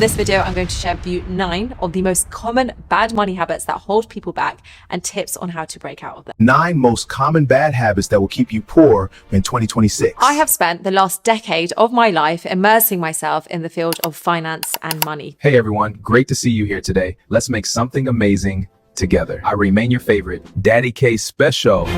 this video, I'm going to share with you 9 of the most common bad money habits that hold people back and tips on how to break out of them. 9 most common bad habits that will keep you poor in 2026. I have spent the last decade of my life immersing myself in the field of finance and money. Hey everyone, great to see you here today. Let's make something amazing together. I remain your favorite, Daddy K Special.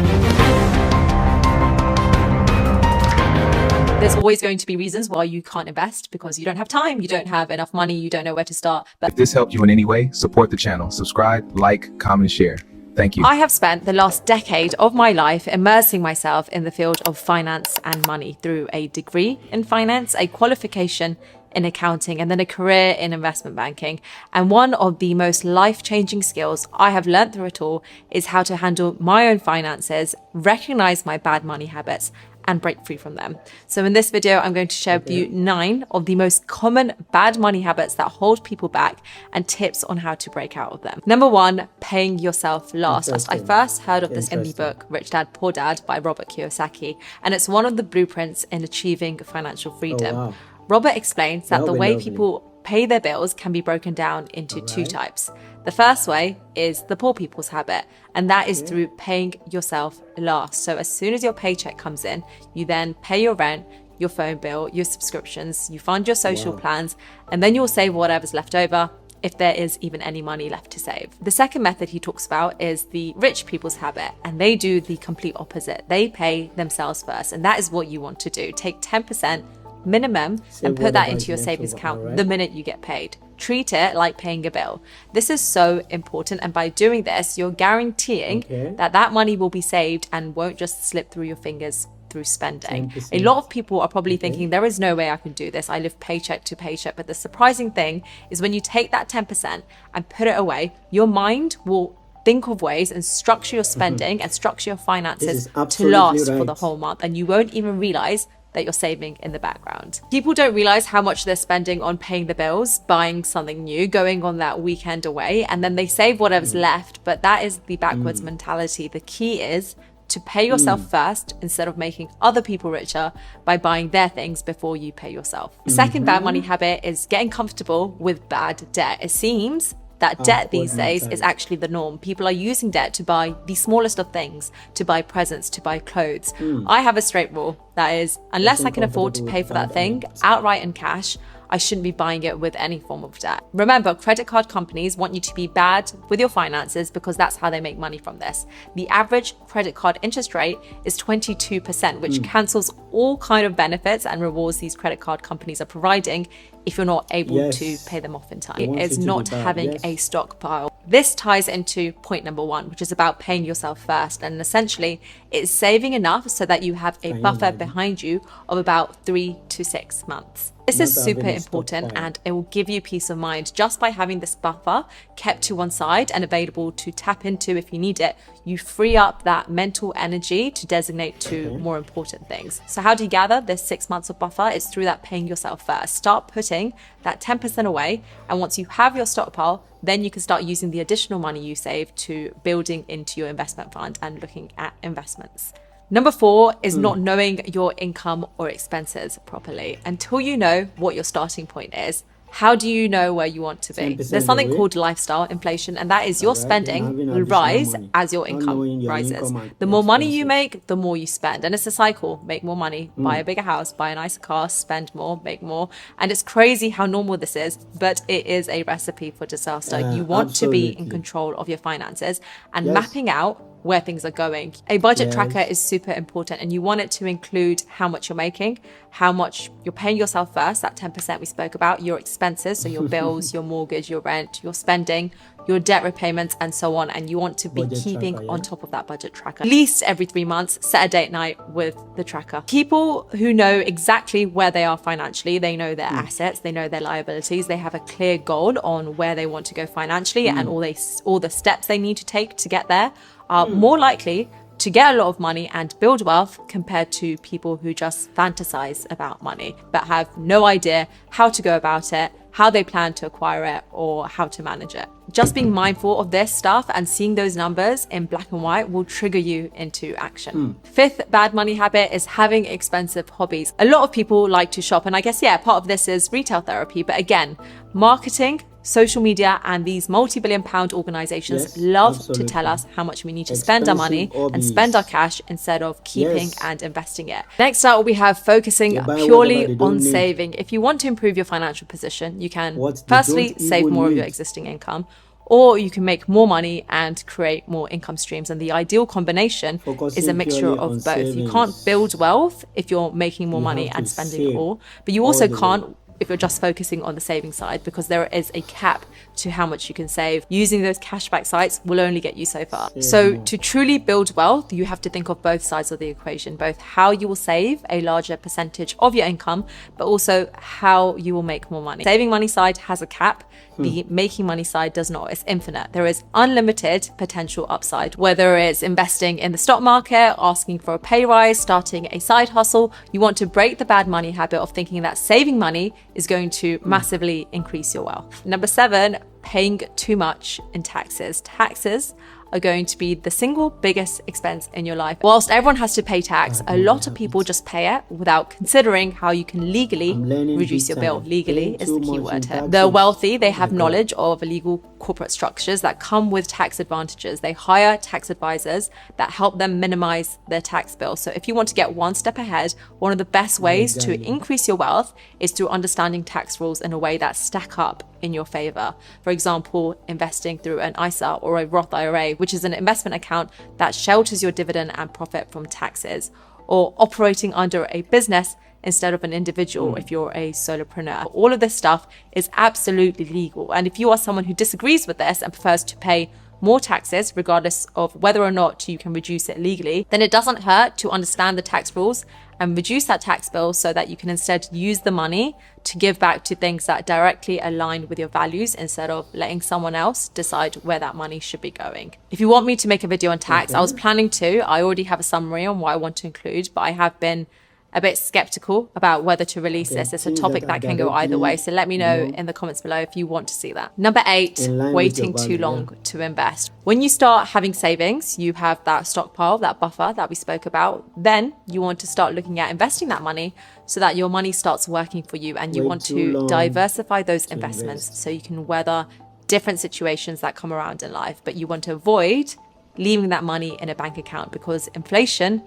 There's always going to be reasons why you can't invest because you don't have time, you don't have enough money, you don't know where to start. But If this helped you in any way, support the channel. Subscribe, like, comment, and share. Thank you. I have spent the last decade of my life immersing myself in the field of finance and money through a degree in finance, a qualification in accounting, and then a career in investment banking. And one of the most life-changing skills I have learned through it all is how to handle my own finances, recognize my bad money habits, and break free from them. So in this video, I'm going to share with you 9 of the most common bad money habits that hold people back and tips on how to break out of them. Number 1, paying yourself last. I first heard of this in the book Rich Dad Poor Dad by Robert Kiyosaki, and it's one of the blueprints in achieving financial freedom. Oh, wow. Robert explains that the way Lovely. people pay their bills can be broken down into 2 types. The first way is the poor people's habit, and that is through paying yourself last. So as soon as your paycheck comes in, you then pay your rent, your phone bill, your subscriptions, you fund your social plans, and then you'll save whatever's left over, if there is even any money left to save. The second method he talks about is the rich people's habit, and they do the complete opposite. They pay themselves first, and that is what you want to do. Take 10% minimum and put that into your savings account the minute you get paid. Treat it like paying a bill. This is so important, and by doing this, you're guaranteeing that that money will be saved and won't just slip through your fingers through spending. 10%. A lot of people are probably thinking, there is no way I can do this. I live paycheck to paycheck. But the surprising thing is when you take that 10% and put it away, your mind will think of ways and structure your spending and structure your finances to last for the whole month, and you won't even realize that you're saving in the background. People don't realize how much they're spending on paying the bills, buying something new, going on that weekend away, and then they save whatever's left, but that is the backwards mentality. The key is to pay yourself first instead of making other people richer by buying their things before you pay yourself. The second bad money habit is getting comfortable with bad debt. It seems that debt these days is actually the norm. People are using debt to buy the smallest of things, to buy presents, to buy clothes. I have a straight rule. That is, unless I can afford to pay for that thing outright in cash, I shouldn't be buying it with any form of debt. Remember, credit card companies want you to be bad with your finances because that's how they make money from this. The average credit card interest rate is 22%, which cancels all kind of benefits and rewards these credit card companies are providing if you're not able to pay them off in time. It is not having a stockpile. This ties into point number 1, which is about paying yourself first. And essentially, it's saving enough so that you have a buffer behind you of about 3 to 6 months. This is super important, and it will give you peace of mind just by having this buffer kept to one side and available to tap into if you need it. You free up that mental energy to designate to more important things. So how do you gather this 6 months of buffer? It's through that paying yourself first. Start putting that 10% away, and once you have your stockpile, then you can start using the additional money you save to building into your investment fund and looking at investments. Number 4 is not knowing your income or expenses properly. Until you know what your starting point is, how do you know where you want to be? There's something called lifestyle inflation, and that is your spending will rise as your income rises. The more money you make, the more you spend. And it's a cycle. Make more money, buy a bigger house, buy a nicer car, spend more, make more. And it's crazy how normal this is, but it is a recipe for disaster. You want to be in control of your finances and mapping out where things are going. A budget tracker is super important, and you want it to include how much you're making, how much you're paying yourself first, that 10% we spoke about, your expenses, so your bills, your mortgage, your rent, your spending, your debt repayments, and so on. And you want to be keeping on top of that budget tracker. At least every 3 months, set a date night with the tracker. People who know exactly where they are financially, they know their assets, they know their liabilities, they have a clear goal on where they want to go financially and all the steps they need to take to get there, are more likely to get a lot of money and build wealth compared to people who just fantasize about money but have no idea how to go about it, how they plan to acquire it, or how to manage it. just being mindful of this stuff and seeing those numbers in black and white will trigger you into action. Fifth bad money habit is having expensive hobbies. A lot of people like to shop, and I guess, yeah, part of this is retail therapy. But again, marketing, social media, and these multi-billion pound organizations love to tell us how much we need to spend our money and spend our cash instead of keeping and investing it. Next up, we have focusing purely on saving. If you want to improve your financial position, you can firstly save more of your existing income, or you can make more money and create more income streams. And the ideal combination is a mixture of both. You can't build wealth if you're making more money and spending it all, but you also can't if you're just focusing on the saving side, because there is a cap to how much you can save. Using those cashback sites will only get you so far. So to truly build wealth, you have to think of both sides of the equation, both how you will save a larger percentage of your income, but also how you will make more money. Saving money side has a cap. The making money side does not. It's infinite. There is unlimited potential upside, whether it's investing in the stock market, asking for a pay rise, starting a side hustle. You want to break the bad money habit of thinking that saving money is going to massively increase your wealth. Number 7, paying too much in taxes. Taxes are going to be the single biggest expense in your life. Whilst everyone has to pay tax, a lot of people just pay it without considering how you can legally reduce your bill. Legally is the key word here. The wealthy, they have knowledge of illegal corporate structures that come with tax advantages. They hire tax advisors that help them minimize their tax bill. So if you want to get one step ahead, one of the best ways to increase your wealth is through understanding tax rules in a way that stack up in your favor. For example, investing through an ISA or a Roth IRA, which is an investment account that shelters your dividend and profit from taxes, or operating under a business instead of an individual if you're a solopreneur. All of this stuff is absolutely legal. And if you are someone who disagrees with this and prefers to pay more taxes, regardless of whether or not you can reduce it legally, then it doesn't hurt to understand the tax rules and reduce that tax bill so that you can instead use the money to give back to things that directly align with your values instead of letting someone else decide where that money should be going. If you want me to make a video on tax, I was planning to. I already have a summary on what I want to include, but I have been a bit skeptical about whether to release this. It's a topic that can go either way. So let me know in the comments below if you want to see that. Number 8, waiting too long to invest. When you start having savings, you have that stockpile, that buffer that we spoke about. Then you want to start looking at investing that money so that your money starts working for you, and you want to diversify those investments so you can weather different situations that come around in life. But you want to avoid leaving that money in a bank account, because inflation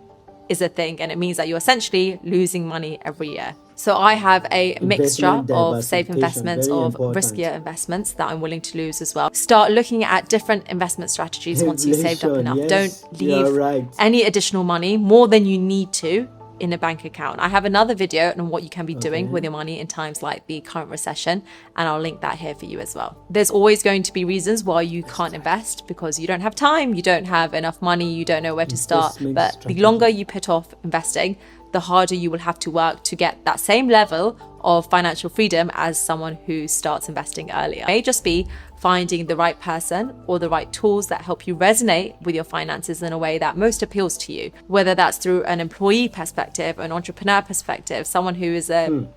is a thing, and it means that you're essentially losing money every year. So I have a mixture of safe investments, of riskier investments that I'm willing to lose as well. Start looking at different investment strategies once you've saved up enough. Don't leave any additional money, more than you need to, in a bank account. I have another video on what you can be doing with your money in times like the current recession, and I'll link that here for you as well. There's always going to be reasons why you can't invest, because you don't have time, you don't have enough money, you don't know where to start. But the longer you put off investing, the harder you will have to work to get that same level of financial freedom as someone who starts investing earlier. It may just be finding the right person or the right tools that help you resonate with your finances in a way that most appeals to you, whether that's through an employee perspective, an entrepreneur perspective, someone who is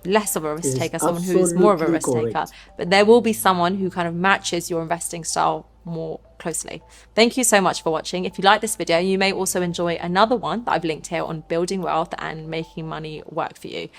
less of a risk taker, someone who is more of a risk taker. But there will be someone who kind of matches your investing style more closely. Thank you so much for watching. If you like this video, you may also enjoy another one that I've linked here on building wealth and making money work for you.